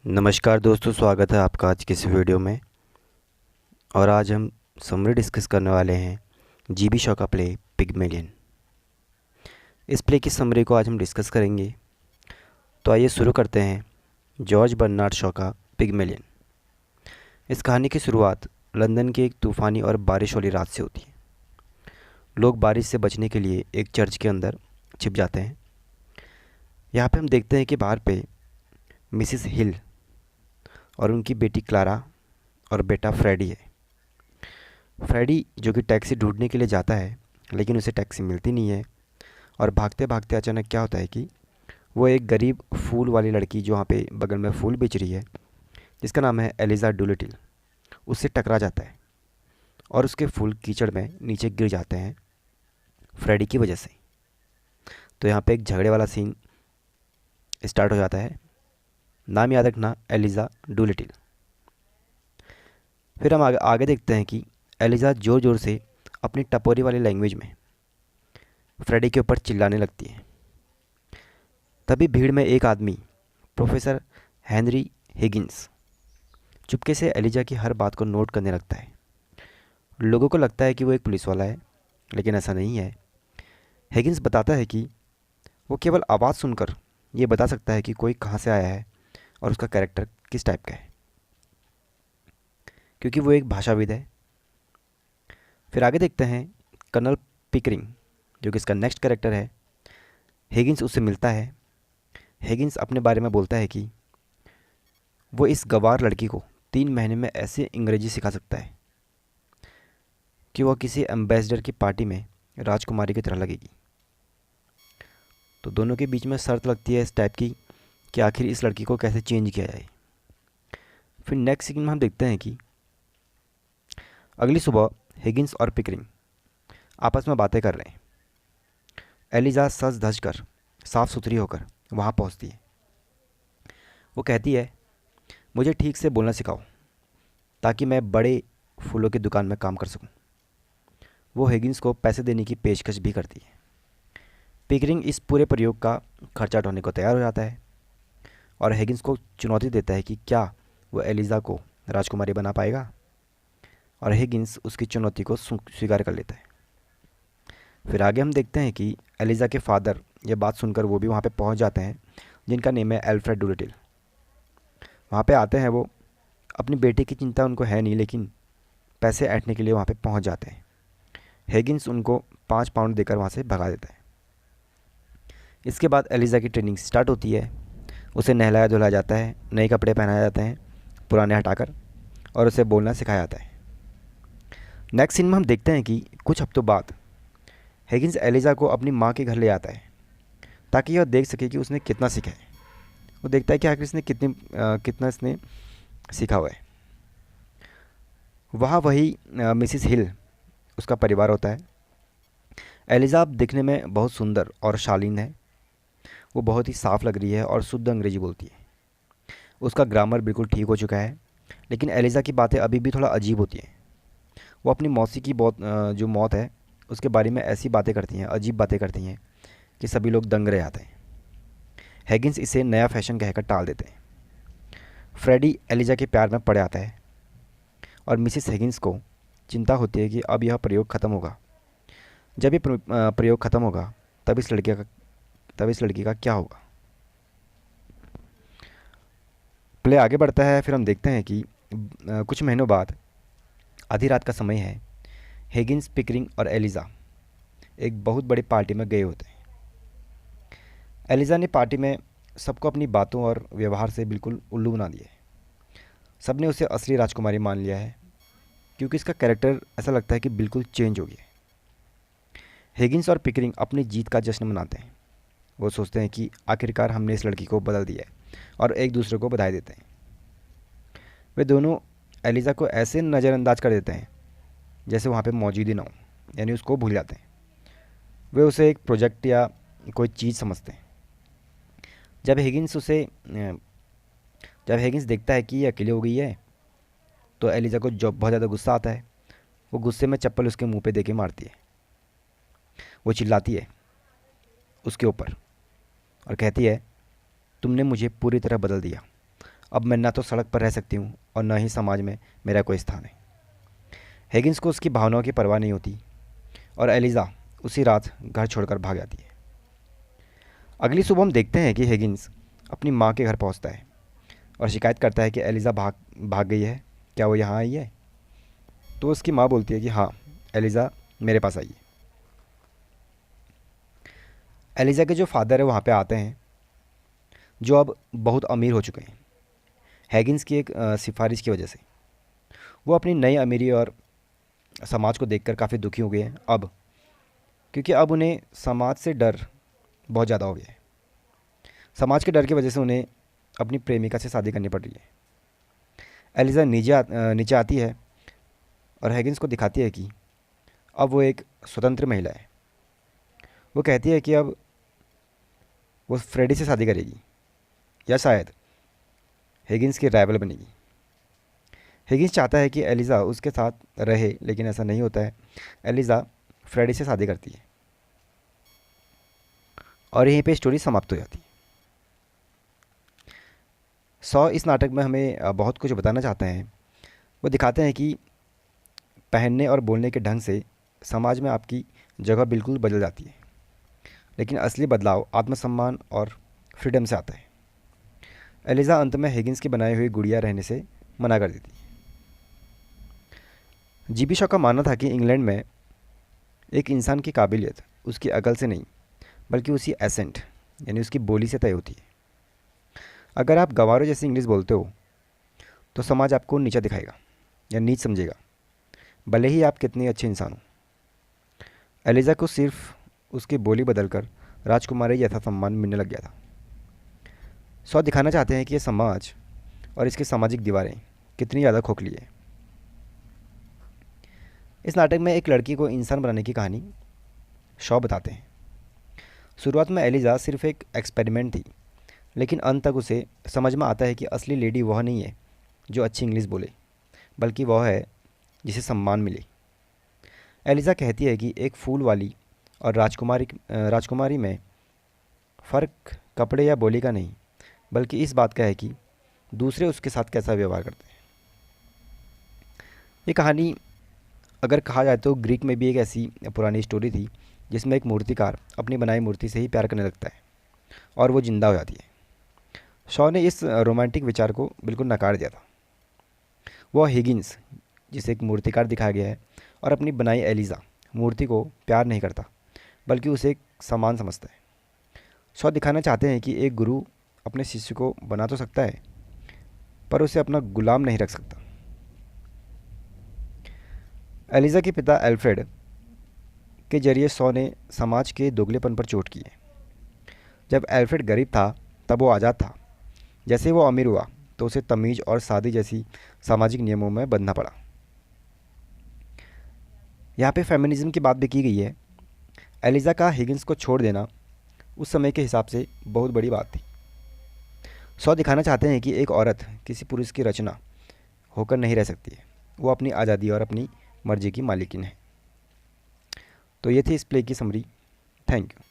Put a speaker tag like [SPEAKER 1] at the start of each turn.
[SPEAKER 1] नमस्कार दोस्तों, स्वागत है आपका आज की इस वीडियो में। और आज हम समरी डिस्कस करने वाले हैं जीबी शॉ का प्ले पिग्मेलियन। इस प्ले की समरी को आज हम डिस्कस करेंगे। तो आइए शुरू करते हैं जॉर्ज बर्नार्ड शॉ का पिग्मेलियन। इस कहानी की शुरुआत लंदन की एक तूफ़ानी और बारिश वाली रात से होती है। लोग बारिश से बचने के लिए एक चर्च के अंदर छिप जाते हैं। यहाँ पे हम देखते हैं कि बाहर पे मिसिस हिल और उनकी बेटी क्लारा और बेटा फ्रेडी है। फ्रेडी जो कि टैक्सी ढूंढने के लिए जाता है, लेकिन उसे टैक्सी मिलती नहीं है। और भागते भागते अचानक क्या होता है कि वो एक गरीब फूल वाली लड़की जो वहाँ पे बगल में फूल बेच रही है, जिसका नाम है एलिज़ा डुलिटिल, उससे टकरा जाता है और उसके फूल कीचड़ में नीचे गिर जाते हैं फ्रेडी की वजह से। तो यहाँ पे एक झगड़े वाला सीन स्टार्ट हो जाता है। नाम याद रखना, एलिज़ा डुलिटिल। फिर हम आगे देखते हैं कि एलिज़ा ज़ोर ज़ोर से अपनी टपोरी वाली लैंग्वेज में फ्रेडी के ऊपर चिल्लाने लगती है। तभी भीड़ में एक आदमी, प्रोफेसर हेनरी हिगिंस, चुपके से एलिजा की हर बात को नोट करने लगता है। लोगों को लगता है कि वो एक पुलिस वाला है, लेकिन ऐसा नहीं है। हिगिंस बताता है कि वो केवल आवाज़ सुनकर ये बता सकता है कि कोई कहाँ से आया है और उसका कैरेक्टर किस टाइप का है, क्योंकि वो एक भाषाविद है। फिर आगे देखते हैं कर्नल पिकरिंग, जो कि इसका नेक्स्ट कैरेक्टर है। हिगिंस उससे मिलता है। हिगिंस अपने बारे में बोलता है कि वो इस गंवार लड़की को 3 महीने में ऐसे अंग्रेजी सिखा सकता है कि वह किसी एम्बेसडर की पार्टी में राजकुमारी की तरह लगेगी। तो दोनों के बीच में शर्त लगती है इस टाइप की कि आखिर इस लड़की को कैसे चेंज किया जाए। फिर नेक्स्ट सीन में हम देखते हैं कि अगली सुबह हिगिंस और पिकरिंग आपस में बातें कर रहे हैं। एलिजा सज धज कर, साफ सुथरी होकर वहाँ पहुँचती है। वो कहती है, मुझे ठीक से बोलना सिखाओ ताकि मैं बड़े फूलों की दुकान में काम कर सकूं। वो हिगिंस को पैसे देने की पेशकश भी करती है। पिकरिंग इस पूरे प्रयोग का खर्चा उठाने को तैयार हो जाता है और हिगिंस को चुनौती देता है कि क्या वो एलिज़ा को राजकुमारी बना पाएगा। और हिगिंस उसकी चुनौती को स्वीकार कर लेता है। फिर आगे हम देखते हैं कि एलिज़ा के फादर ये बात सुनकर वो भी वहाँ पे पहुँच जाते हैं, जिनका नेम है एल्फ्रेड डुलिटिल। वहाँ पे आते हैं वो। अपनी बेटी की चिंता उनको है नहीं, लेकिन पैसे ऐंठने के लिए वहाँ पे पहुँच जाते हैं। हिगिंस उनको 5 पाउंड देकर वहाँ से भगा देता है। इसके बाद एलिज़ा की ट्रेनिंग स्टार्ट होती है। उसे नहलाया धुलाया जाता है, नए कपड़े पहनाए जाते हैं पुराने हटाकर, और उसे बोलना सिखाया जाता है। नेक्स्ट सीन में हम देखते हैं कि कुछ हफ्तों बाद हिगिंस एलिज़ा को अपनी माँ के घर ले आता है ताकि वह देख सके कि उसने कितना सीखा है। वो देखता है कि आखिर इसने कितना इसने सीखा हुआ है। वहाँ वही मिसिस हिल, उसका परिवार होता है। एलिज़ा दिखने में बहुत सुंदर और शालीन है। वो बहुत ही साफ़ लग रही है और शुद्ध अंग्रेजी बोलती है। उसका ग्रामर बिल्कुल ठीक हो चुका है, लेकिन एलिज़ा की बातें अभी भी थोड़ा अजीब होती हैं। वो अपनी मौसी की जो मौत है उसके बारे में ऐसी बातें करती हैं, अजीब बातें करती हैं कि सभी लोग दंग रह जाते हैं। हिगिंस इसे नया फैशन कहकर टाल देते हैं। फ्रेडी एलिज़ा के प्यार में पड़ जाता है और मिसिस हिगिंस को चिंता होती है कि अब यह प्रयोग ख़त्म होगा। जब ये प्रयोग ख़त्म होगा तब इस लड़की का क्या होगा। प्ले आगे बढ़ता है। फिर हम देखते हैं कि कुछ महीनों बाद, आधी रात का समय है, हिगिंस, पिकरिंग और एलिज़ा एक बहुत बड़ी पार्टी में गए होते हैं। एलिज़ा ने पार्टी में सबको अपनी बातों और व्यवहार से बिल्कुल उल्लू बना दिया है। सबने उसे असली राजकुमारी मान लिया है, क्योंकि इसका कैरेक्टर ऐसा लगता है कि बिल्कुल चेंज हो गया है। हिगिंस और पिकरिंग अपनी जीत का जश्न मनाते हैं। वो सोचते हैं कि आखिरकार हमने इस लड़की को बदल दिया है, और एक दूसरे को बधाई देते हैं। वे दोनों एलिज़ा को ऐसे नज़रअंदाज कर देते हैं जैसे वहाँ पे मौजूद ही ना हो, यानी उसको भूल जाते हैं। वे उसे एक प्रोजेक्ट या कोई चीज़ समझते हैं। जब हिगिंस उसे जब हिगिंस देखता है कि ये अकेली हो गई है, तो एलिज़ा को जो बहुत ज़्यादा गुस्सा आता है। वो गुस्से में चप्पल उसके मुंह पे देके मारती है। वो चिल्लाती है उसके ऊपर और कहती है, तुमने मुझे पूरी तरह बदल दिया। अब मैं ना तो सड़क पर रह सकती हूँ और न ही समाज में मेरा कोई स्थान है। हिगिंस को उसकी भावनाओं की परवाह नहीं होती और एलिज़ा उसी रात घर छोड़कर भाग जाती है। अगली सुबह हम देखते हैं कि हिगिंस अपनी माँ के घर पहुँचता है और शिकायत करता है कि एलिज़ा भाग भाग गई है, क्या वो यहाँ आई है? तो उसकी माँ बोलती है कि हाँ, एलिज़ा मेरे पास आई है। एलिज़ा के जो फादर है वहाँ पे आते हैं, जो अब बहुत अमीर हो चुके हैं हिगिंस की एक सिफारिश की वजह से। वो अपनी नई अमीरी और समाज को देखकर काफ़ी दुखी हो गए हैं अब, क्योंकि अब उन्हें समाज से डर बहुत ज़्यादा हो गया है। समाज के डर की वजह से उन्हें अपनी प्रेमिका से शादी करनी पड़ रही है। एलिज़ा नीचे आती है और हिगिंस को दिखाती है कि अब वो एक स्वतंत्र महिला है। वो कहती है कि अब वो फ्रेडी से शादी करेगी या शायद हिगिंस की राइवल बनेगी। हिगिंस चाहता है कि एलिज़ा उसके साथ रहे, लेकिन ऐसा नहीं होता है। एलिज़ा फ्रेडी से शादी करती है और यहीं पे स्टोरी समाप्त हो जाती है। सौ इस नाटक में हमें बहुत कुछ बताना चाहते हैं। वो दिखाते हैं कि पहनने और बोलने के ढंग से समाज में आपकी जगह बिल्कुल बदल जाती है, लेकिन असली बदलाव आत्मसम्मान और फ्रीडम से आता है। एलिज़ा अंत में हिगिंस की बनाई हुई गुड़िया रहने से मना कर देती है। जीबी शॉ का मानना था कि इंग्लैंड में एक इंसान की काबिलियत उसकी अकल से नहीं, बल्कि उसकी एसेंट यानी उसकी बोली से तय होती है। अगर आप गंवारों जैसी इंग्लिश बोलते हो तो समाज आपको नीचा दिखाएगा या नीच समझेगा, भले ही आप कितने अच्छे इंसान हो। एलिज़ा को सिर्फ उसकी बोली बदलकर राजकुमारी जैसा सम्मान मिलने लग गया था। सौ दिखाना चाहते हैं कि ये समाज और इसकी सामाजिक दीवारें कितनी ज़्यादा खोखली है। इस नाटक में एक लड़की को इंसान बनाने की कहानी शॉ बताते हैं। शुरुआत में एलिज़ा सिर्फ एक एक्सपेरिमेंट थी, लेकिन अंत तक उसे समझ में आता है कि असली लेडी वह नहीं है जो अच्छी इंग्लिश बोले, बल्कि वह है जिसे सम्मान मिले। एलिज़ा कहती है कि एक फूल वाली और राजकुमारी में फ़र्क कपड़े या बोली का नहीं, बल्कि इस बात का है कि दूसरे उसके साथ कैसा व्यवहार करते हैं। ये कहानी अगर कहा जाए तो ग्रीक में भी एक ऐसी पुरानी स्टोरी थी जिसमें एक मूर्तिकार अपनी बनाई मूर्ति से ही प्यार करने लगता है और वो जिंदा हो जाती है। शॉ ने इस रोमांटिक विचार को बिल्कुल नकार दिया था। वह हिगिंस, जिसे एक मूर्तिकार दिखाया गया है, और अपनी बनाई एलिज़ा मूर्ति को प्यार नहीं करता, बल्कि उसे एक सामान समझता है। शॉ दिखाना चाहते हैं कि एक गुरु अपने शिष्य को बना तो सकता है, पर उसे अपना गुलाम नहीं रख सकता। एलिज़ा के पिता एल्फ्रेड के जरिए शॉ ने समाज के दोगलेपन पर चोट की है। जब एल्फ्रेड गरीब था तब वो आज़ाद था। जैसे ही वो अमीर हुआ तो उसे तमीज़ और शादी जैसी सामाजिक नियमों में बंधना पड़ा। यहाँ पे फेमिनिज्म की बात भी की गई है। एलिज़ा का हिगिंस को छोड़ देना उस समय के हिसाब से बहुत बड़ी बात थी। शॉ दिखाना चाहते हैं कि एक औरत किसी पुरुष की रचना होकर नहीं रह सकती है। वो अपनी आज़ादी और अपनी मर्जी की मालिकिन है। तो ये थी इस प्ले की समरी। Thank you.